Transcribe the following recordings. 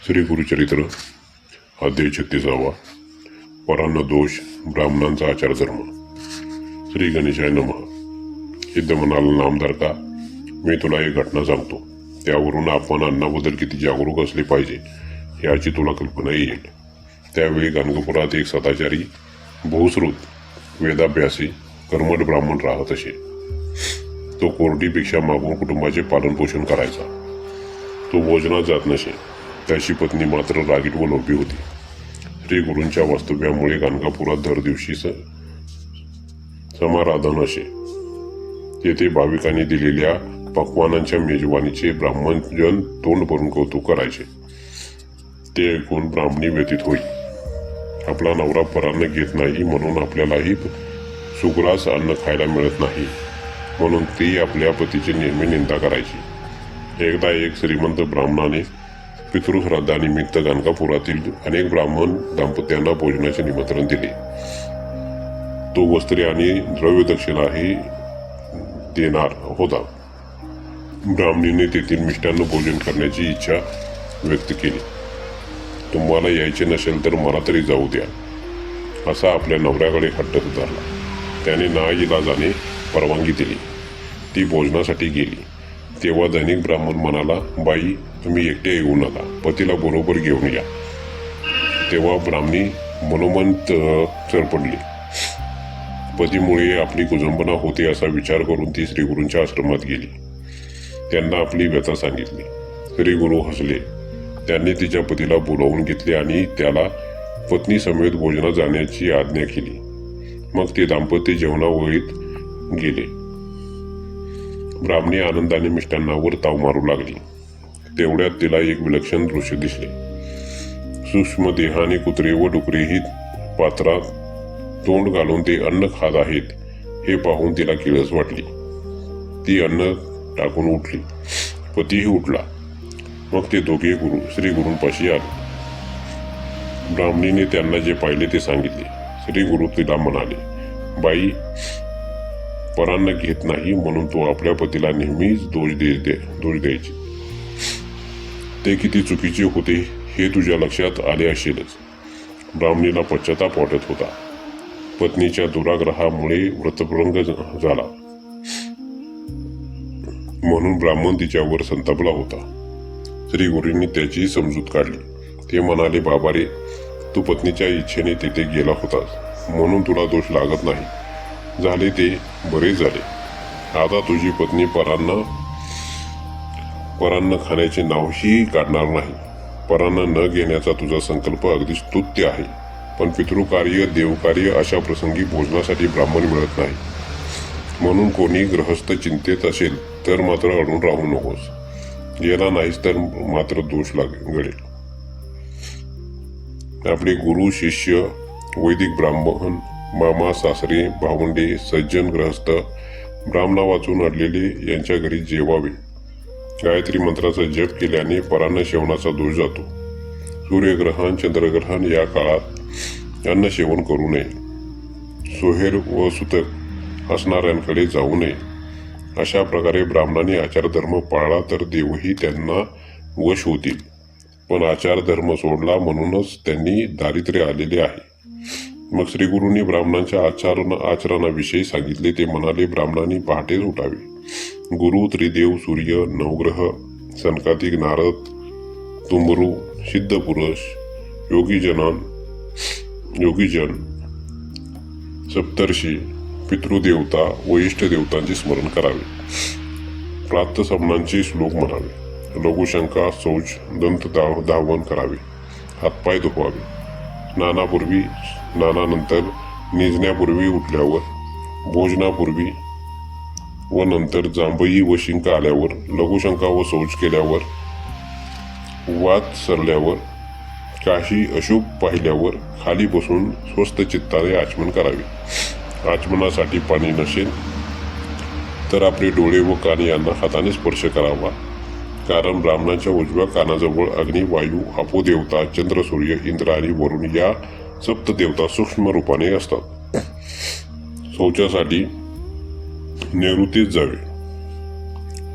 श्री गुरुचरित्र अध्याय 36 परान्न दोष ब्राह्मणांचा आचारधर्म. श्री गणेशाय नमः. सिद्ध म्हणाला नामदार का, मी तुला एक घटना सांगतो, त्यावरून आपण अन्नाबद्दल किती जागरूक असले पाहिजे याची तुला कल्पना येईल. त्यावेळी गाणगापुरात एक सदाचारी बहुश्रुत वेदाभ्यासी कर्मठ ब्राह्मण राहत असे. तो कोरडीपेक्षा मागून कुटुंबाचे पालनपोषण करायचा. तो भोजनात जात नसे. त्याची पत्नी मात्र रागीट व लोभी होती. श्री गुरूंच्या वास्तव्यामुळे गाणगापुरात दर दिवशी समाराधन असे. तेथे भाविकांनी दिलेल्या पक्वानांच्या मेजवानीचे ब्राह्मणजन तोंड भरून कौतुक करायचे. ते ऐकून ब्राह्मणी व्यतीत होई. आपला नवरा परान्न घेत नाही म्हणून आपल्यालाही सुग्रास अन्न खायला मिळत नाही म्हणून ती आपल्या पतीची नेहमी निंदा करायची. एकदा एक श्रीमंत ब्राह्मणाने पितृश्राद्धानिमित्त गाणगापुरातील अनेक ब्राह्मण दाम्पत्यांना भोजनाचे निमंत्रण दिले. तो वस्त्रे आणि द्रव्य दक्षिणाही देणार होता. ब्राह्मणीने तेथील मिष्टान्न भोजन करण्याची इच्छा व्यक्त केली. तुम्हाला यायचे नसेल तर मला तरी जाऊ द्या, असा आपल्या नवऱ्याकडे हट्ट धरला. त्याने नाईलाजाने परवानगी दिली. ती भोजनासाठी गेली. तेव्हा धनिक ब्राह्मण म्हणाला, बाई, तुम्ही एकटे येऊ नका, पतीला बरोबर घेऊन या. तेव्हा ब्राह्मणी मनोमन चरपडली. पतीमुळे आपली कुजंबना होते असा विचार करून ती श्रीगुरूंच्या आश्रमात गेली. त्यांना आपली व्यथा सांगितली. श्रीगुरू हसले. त्यांनी तिच्या पतीला बोलावून घेतले आणि त्याला पत्नी समेत भोजनात जाण्याची आज्ञा केली. मग ते दाम्पत्य जेवणावळीत गेले. ब्राह्मणी आनंदाने मिष्टांनावर ताव मारू लागली. तेवढ्यात तिला एक विलक्षण दृश्य दिसले. सूक्ष्म देहाने कुत्रे व डुकरेही पात्रात तोंड घालून ते अन्न खात आहेत हे पाहून तिला किळस वाटली. ती अन्न टाकून उठली. पतीही उठला. मग ते दोघे श्री गुरूंपाशी आले. ब्राह्मणीने त्यांना जे पाहिले ते सांगितले. श्री गुरु तिला म्हणाले, बाई, परान्न घेत नाही म्हणून तो आपल्या पतीला नेहमीच दोष द्यायचे. ते किती चुकीचे होते हे तुझ्या लक्षात आले असेलच. ब्राह्मणीला पश्चाताप वाटत होता. पत्नीच्या दुराग्रहामुळे व्रतभंग झाला म्हणून ब्राह्मण तिच्यावर संतापला होता. श्री गुरूंनी त्याची समजूत काढली. ते म्हणाले, बाबा रे, तू पत्नीच्या इच्छेने तिथे गेला होतास म्हणून तुला दोष लागत नाही. झाले ते बरे झाले. आता तुझी पत्नी परान्न खाण्याचे नावही काढणार नाही. परान्न न घेण्याचा तुझा संकल्प अगदी स्तुत्य आहे. पण पितृकार्य, देवकार्य अशा प्रसंगी भोजनासाठी ब्राह्मण मिळत नाही. म्हणून कोणी गृहस्थ चिंतेत असेल तर मात्र अडून राहू नकोस. गेला नाहीस तर मात्र दोष घडेल. आपले गुरु, शिष्य, वैदिक ब्राह्मण, मामा, सासरे, भावंडे, सज्जन, ग्रहस्थ, ब्राह्मणा वाचून अडलेले यांच्या घरी जेवावे. गायत्री मंत्राचा जप केल्याने परान्न सेवनाचा दोष जातो. सूर्यग्रहण, चंद्रग्रहण या काळात अन्न सेवन करू नये. सोहेर व सुतक असणाऱ्यांकडे जाऊ नये. अशा प्रकारे ब्राह्मणाने आचारधर्म पाळला तर देवही त्यांना वश होतील. पण आचारधर्म सोडला म्हणूनच त्यांनी दारिद्र्य आलेले आहे. मग श्रीगुरूंनी ब्राह्मणांच्या आचरणाविषयी सांगितले. ते म्हणाले, ब्राह्मणांनी पहाटेच उठावे. गुरु, त्रिदेव, सूर्य, नवग्रह, सनकादिक, नारद, तुंबरू, सिद्ध पुरुष, योगीजन, सप्तर्षी, पितृदेवता व इष्टदेवतांचे स्मरण करावे. प्रातःसमनांचे श्लोक म्हणावे. लघुशंका, शौच, दंत धावन करावे. हातपाय धुवावे. स्नानानंतर, निजण्यापूर्वी, उठल्यावर, भोजनापूर्वी व नंतर, जांभई व शिंक आल्यावर, लघुशंका व शौच केल्यावर, वात सरल्यावर, काही अशुभ पाहिल्यावर खाली बसून स्वस्थ चित्ताने आचमन करावे. आचमनासाठी पाणी नसेल तर आपले डोळे व कान यांना हाताने स्पर्श करावा. कारण ब्राह्मणाच्या उजव्या कानाजवळ अग्नी, वायू, अपोदेवता, चंद्र, सूर्य, इंद्र आणि वरुण या सप्तदेवता सूक्ष्म रूपाने असतात. शौचासाठी नैऋत्येस जावे.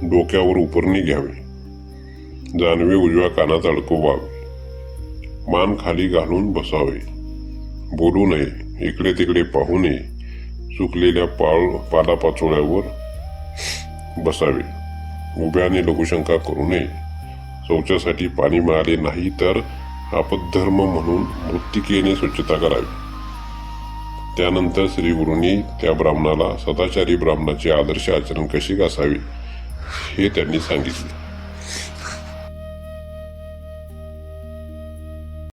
डोक्यावर उपरणी घ्यावे. जानवे उजव्या कानात अडकवावे. मान खाली घालून बसावे, बोलू नये, इकडे तिकडे पाहू नये, सुकलेल्या पालापाचोळ्यावर बसावे, उभ्याने लघुशंका करू नये, शौचासाठी पाणी मिळाले नाही तर आपद्धर्म म्हणून मृत्तिकेने स्वच्छता करावी. त्यानंतर श्रीगुरूंनी त्या ब्राह्मणाला सदाचारी ब्राह्मणाचे आदर्श आचरण कसे असावे हे त्यांनी सांगितले.